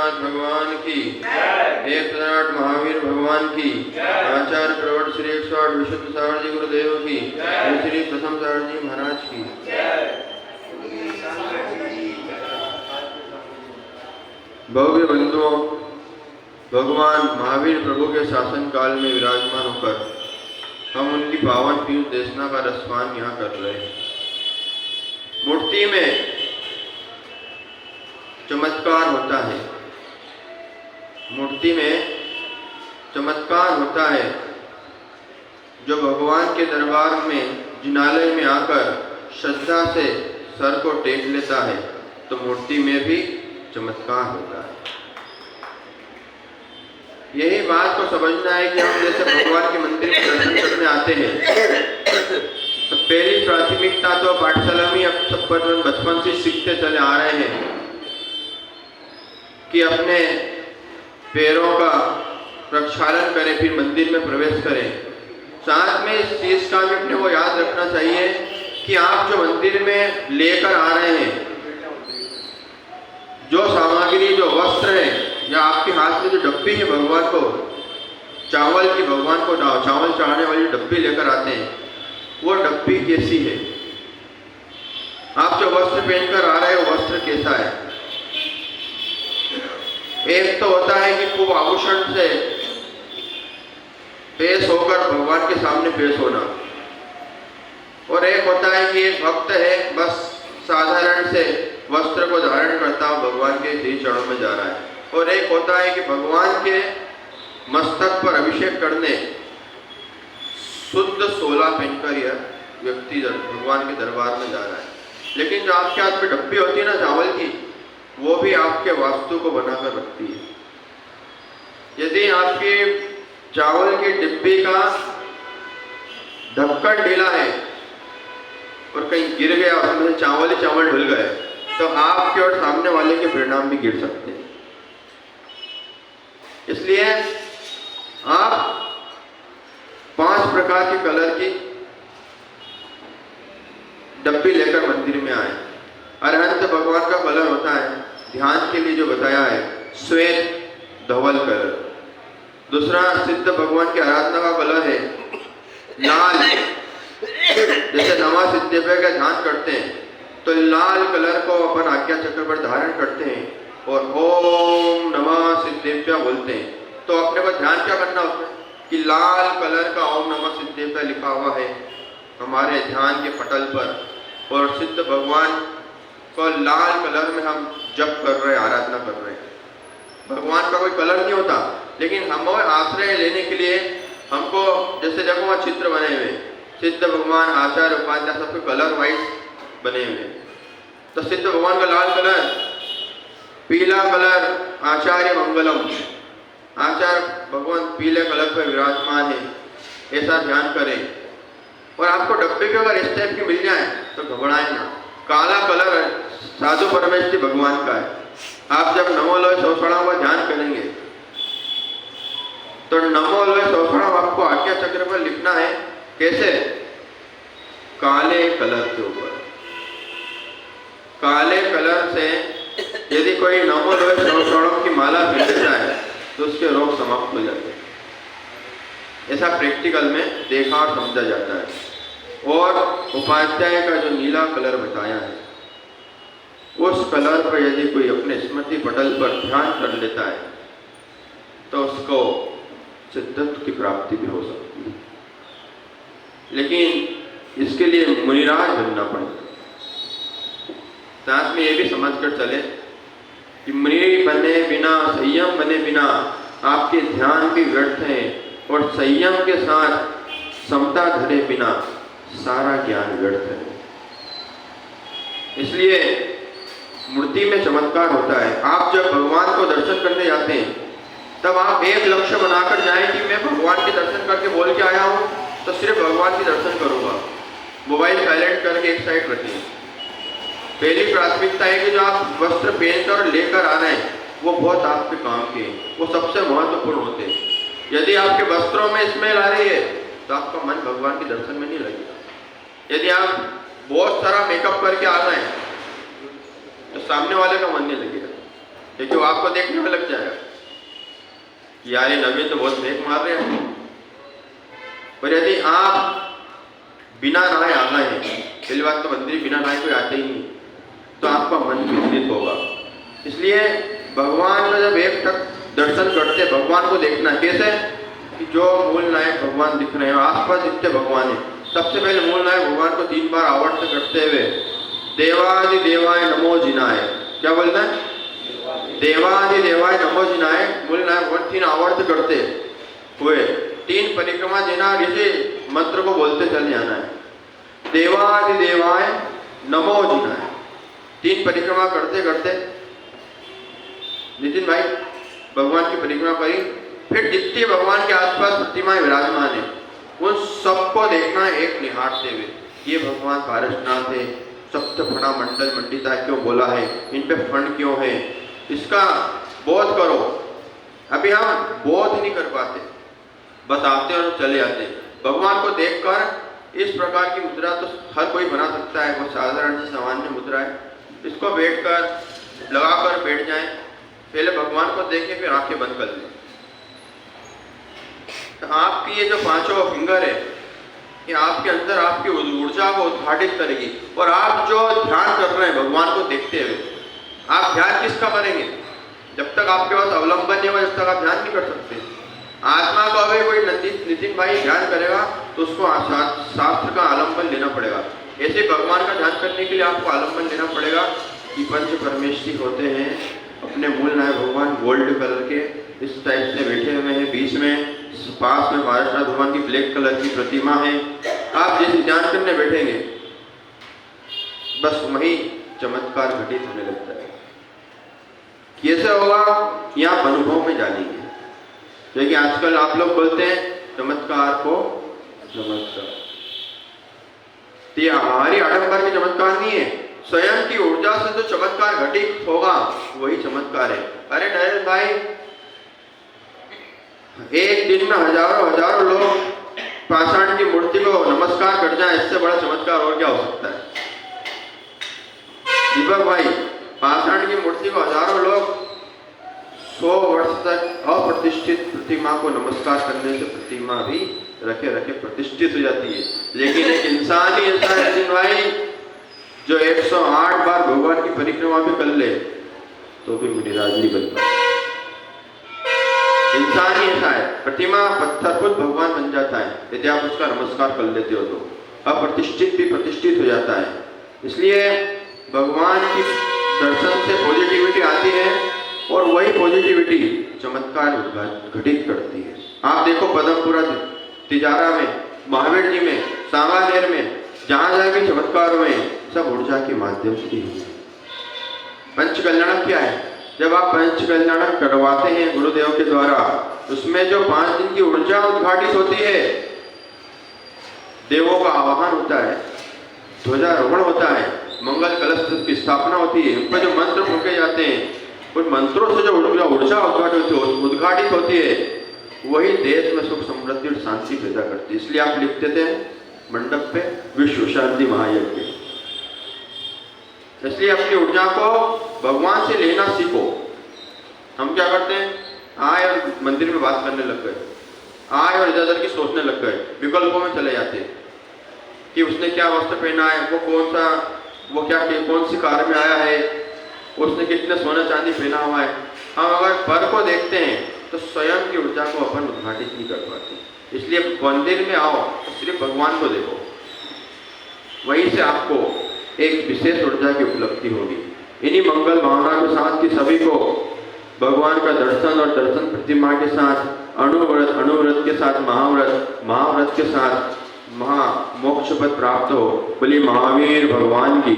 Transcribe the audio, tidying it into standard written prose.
जगन्नाथ भगवान की, एक सनातन महावीर भगवान की, आचार्य प्रवट श्री 108 विशुद्ध सावर जी गुरुदेव की, श्री प्रथम सावर जी महाराज की। भव्य बंधुओं, भगवान महावीर प्रभु के शासन काल में विराजमान होकर हम उनकी पावन पीयूष देशना का रसपान यहाँ कर रहे हैं। मूर्ति में चमत्कार होता है, मूर्ति में चमत्कार होता है। जो भगवान के दरबार में जिनालय में आकर श्रद्धा से सर को टेक लेता है तो मूर्ति में भी चमत्कार होता है। यही बात को समझना है कि हम जैसे भगवान के मंदिर में दर्शन करने आते हैं तो पहली प्राथमिकता तो पाठशाला में अब सब बचपन से सीखते चले आ रहे हैं कि अपने पैरों का प्रक्षालन करें, फिर मंदिर में प्रवेश करें। साथ में इस चीज का भी अपने को याद रखना चाहिए कि आप जो मंदिर में लेकर आ रहे हैं, जो सामग्री, जो वस्त्र है या आपके हाथ में जो डब्बी है भगवान को चावल की, भगवान को चावल चढ़ाने वाली डब्बी लेकर आते हैं, वो डब्बी कैसी है? आप जो वस्त्र पहनकर आ रहे हो वस्त्र कैसा है? एक तो होता है कि खूब आभूषण से पेश होकर भगवान के सामने पेश होना, और एक होता है कि एक भक्त है बस साधारण से वस्त्र को धारण करता हुआ भगवान के श्री चरणों में जा रहा है, और एक होता है कि भगवान के मस्तक पर अभिषेक करने शुद्ध सोला पहनकर यह व्यक्ति भगवान के दरबार में जा रहा है। लेकिन जो आपके हाथ में डब्बी होती है ना चावल की, वो भी आपके वास्तु को बनाकर रखती है। यदि आपकी चावल की डिब्बी का ढक्कन ढीला है और कहीं गिर गया, उसमें चावल ही चावल ढुल गए, तो आपके और सामने वाले के परिणाम भी गिर सकते हैं। इसलिए आप 5 प्रकार के कलर की डब्बी लेकर मंदिर में आए। अरहंत भगवान का कलर होता है, ध्यान के लिए जो बताया है, श्वेत धवल कलर। दूसरा सिद्ध भगवान की आराधना का कलर है लाल, जैसे नमः सिद्धेभ्य का ध्यान करते हैं तो लाल कलर को अपन आज्ञा चक्र पर धारण करते हैं और ओम नमः सिद्धेभ्य बोलते हैं। तो अपने को ध्यान क्या करना उसमें कि लाल कलर का ओम नमः सिद्धेभ्य लिखा हुआ है हमारे ध्यान के पटल पर, और सिद्ध भगवान को लाल कलर में हम जप कर रहे हैं, आराधना कर रहे हैं। भगवान का कोई कलर नहीं होता, लेकिन हम आश्रय लेने के लिए हमको, जैसे देखो वहाँ चित्र बने हुए, सिद्ध भगवान, आचार्य, उपाध्याय, सबके कलर वाइज बने हुए। तो सिद्ध भगवान का लाल कलर, पीला कलर आचार्य मंगलम, आचार्य भगवान पीले कलर पर विराजमान है, ऐसा ध्यान करें। और आपको डब्बे भी अगर इस टाइप की मिल जाए तो घबराएं ना। काला कलर साधु परमेश्वरी भगवान का है। आप जब नमो लोय सौसणा का ध्यान करेंगे तो नमो लोय सौसणा आपको आज्ञा चक्र पर लिखना है। कैसे? काले कलर के ऊपर, काले कलर से यदि कोई नमो लोय सौसणा की माला पहनता है तो उसके रोग समाप्त हो जाते हैं। ऐसा प्रैक्टिकल में देखा और समझा जाता है। और उपाध्याय का जो नीला कलर बताया है, उस कलर पर यदि कोई अपने स्मृति पटल पर ध्यान कर लेता है तो उसको सिद्धत्व की प्राप्ति भी हो सकती है। लेकिन इसके लिए मुनिराज बनना पड़ेगा। साथ में ये भी समझकर चले कि मुनि बने बिना, संयम बने बिना आपके ध्यान भी व्यर्थ है, और संयम के साथ समता धरे बिना सारा ज्ञान व्यर्थ है। इसलिए मूर्ति में चमत्कार होता है। आप जब भगवान को दर्शन करने जाते हैं तब आप एक लक्ष्य बनाकर जाएं कि मैं भगवान के दर्शन करके बोल के आया हूँ तो सिर्फ भगवान के दर्शन करूँगा। मोबाइल साइलेंट करके एक साइड रखिए। पहली प्राथमिकता है कि जो आप वस्त्र पहनकर और लेकर आ रहे हैं वो बहुत आपके काम के हैं, वो सबसे महत्वपूर्ण होते हैं। यदि आपके वस्त्रों में स्मेल आ रही है तो आपका मन भगवान के दर्शन में नहीं लगेगा। यदि आप बहुत सारा मेकअप करके आ रहे हैं तो सामने वाले का मन नहीं लगेगा। क्योंकि वो आपको देखने में लग जाएगा कि यार ये नवीन तो बहुत फेंक मार रहे हैं। पर यदि आप बिना नहाए आ गए हैं, पहली बात तो मंदिर बिना नहाए कोई आते ही नहीं, तो आपका मन विचलित होगा। इसलिए भगवान का जब एक तक दर्शन करते, भगवान को देखना कैसे कि जो मूल नायक भगवान दिख रहे हैं, आसपास जितने भगवान है, सबसे पहले मूल नायक भगवान को 3 बार आवर्त करते हुए देवादि देवाय नमो जिनाय, क्या बोलना है? देवादि देवाय नमो जिनाय। मूल नायक भगवान 3 आवर्त करते हुए 3 परिक्रमा देना, इसे मंत्र को बोलते चले जाना है। देवादि देवाय नमो जिनाय 3 परिक्रमा करते करते नितिन भाई भगवान की परिक्रमा करी, फिर जितने भगवान के आसपास प्रतिमाएं विराजमान है उन सबको देखना एक निहारते हुए, ये भगवान पारसनाथ है, सप्तफणा मंडल मंडिता क्यों बोला है, इन पे फण क्यों है, इसका बोध करो। अभी हम बोध नहीं कर पाते, बस आते और चले आते। भगवान को देखकर इस प्रकार की मुद्रा तो हर कोई बना सकता है, वो साधारण सी सामान्य मुद्रा है। इसको बैठकर लगाकर बैठ जाएं, पहले भगवान को देखें फिर आंखें बंद कर लें। तो आपकी ये जो 5 फिंगर है ये आपके अंदर आपकी ऊर्जा को उद्घाटित करेगी। और आप जो ध्यान कर रहे हैं भगवान को देखते हुए, आप ध्यान किसका करेंगे? जब तक आपके पास अवलंबन नहीं होगा जब तक आप ध्यान नहीं कर सकते। आत्मा को अगर कोई नितिन भाई ध्यान करेगा तो उसको शास्त्र का आलम्बन लेना पड़ेगा। ऐसे भगवान का ध्यान करने के लिए आपको आलम्बन लेना पड़ेगा कि पंच परमेश्वरी होते हैं, अपने मूल नायक भगवान गोल्ड कलर के इस टाइप से बैठे हुए हैं, बीच में पास में पारसनाथ भगवान की ब्लैक कलर की प्रतिमा है। आप जैसे ध्यान करने बैठेंगे बस वही चमत्कार घटित होने लगता है। कैसे होगा कि आप अनुभव में जानेंगे। क्योंकि आजकल आप लोग बोलते हैं चमत्कार को चमत्कार, तो ये हमारी आडंबर के चमत्कार नहीं है, स्वयं की ऊर्जा से जो चमत्कार घटित होगा वही चमत्कार है। अरे नरेश भाई, एक दिन में हजारों लोग पाषाण की मूर्ति को नमस्कार कर जाए, इससे बड़ा चमत्कार और क्या हो सकता है? दीपक भाई, पाषाण की मूर्ति को हजारों लोग 100 वर्ष तक अप्रतिष्ठित प्रतिमा को नमस्कार करने से प्रतिमा भी रखे रखे प्रतिष्ठित हो जाती है। लेकिन एक इंसान ही ऐसा है नितिन भाई जो 108 बार भगवान की परिक्रमा भी कर ले तो भी मुनिराज नहीं बनता। इंसान ही ऐसा है, प्रतिमा पत्थर खुद भगवान बन जाता है यदि आप उसका नमस्कार कर लेते हो तो। अप्रतिष्ठित भी प्रतिष्ठित हो जाता है। इसलिए भगवान की दर्शन से पॉजिटिविटी आती है और वही पॉजिटिविटी चमत्कार घटित करती है। आप देखो पदमपुरा तिजारा में, महावीर जी में, सांगानेर में, जहां जहां भी चमत्कार हुए सब ऊर्जा के माध्यम से ही हुए। पंच कल्याणक क्या है? जब आप पंच कल्याणक करवाते हैं गुरुदेव के द्वारा, उसमें जो 5 दिन की ऊर्जा उद्घाटित होती है, देवों का आवाहन होता है, ध्वजारोहण होता है, मंगल कलश की स्थापना होती है, उन पर जो मंत्र फूके जाते हैं, उन मंत्रों से जो ऊर्जा उद्घाटित होती है वही देश में सुख समृद्धि और शांति पैदा करती है। इसलिए आप लिखते थे मंडप पे विश्व शांति महायज्ञ। इसलिए अपनी ऊर्जा को भगवान से लेना सीखो। हम क्या करते हैं, आए और मंदिर में बात करने लग गए, आए और इधर की सोचने लग गए, विकल्पों में चले जाते कि उसने क्या वस्त्र पहना है, वो कौन सी कार में आया है, उसने कितने सोना चांदी पहना हुआ है। हम अगर पर को देखते हैं तो स्वयं की ऊर्जा को अपन उद्घाटित नहीं कर पाते। इसलिए मंदिर में आओ तो सिर्फ भगवान को देखो, वहीं से आपको एक विशेष ऊर्जा की उपलब्धि होगी। इन्हीं मंगल भावना के साथ कि सभी को भगवान का दर्शन और दर्शन प्रतिमा के साथ अनुव्रत के साथ महाव्रत के साथ महा मोक्ष पद प्राप्त हो। बोली महावीर भगवान की।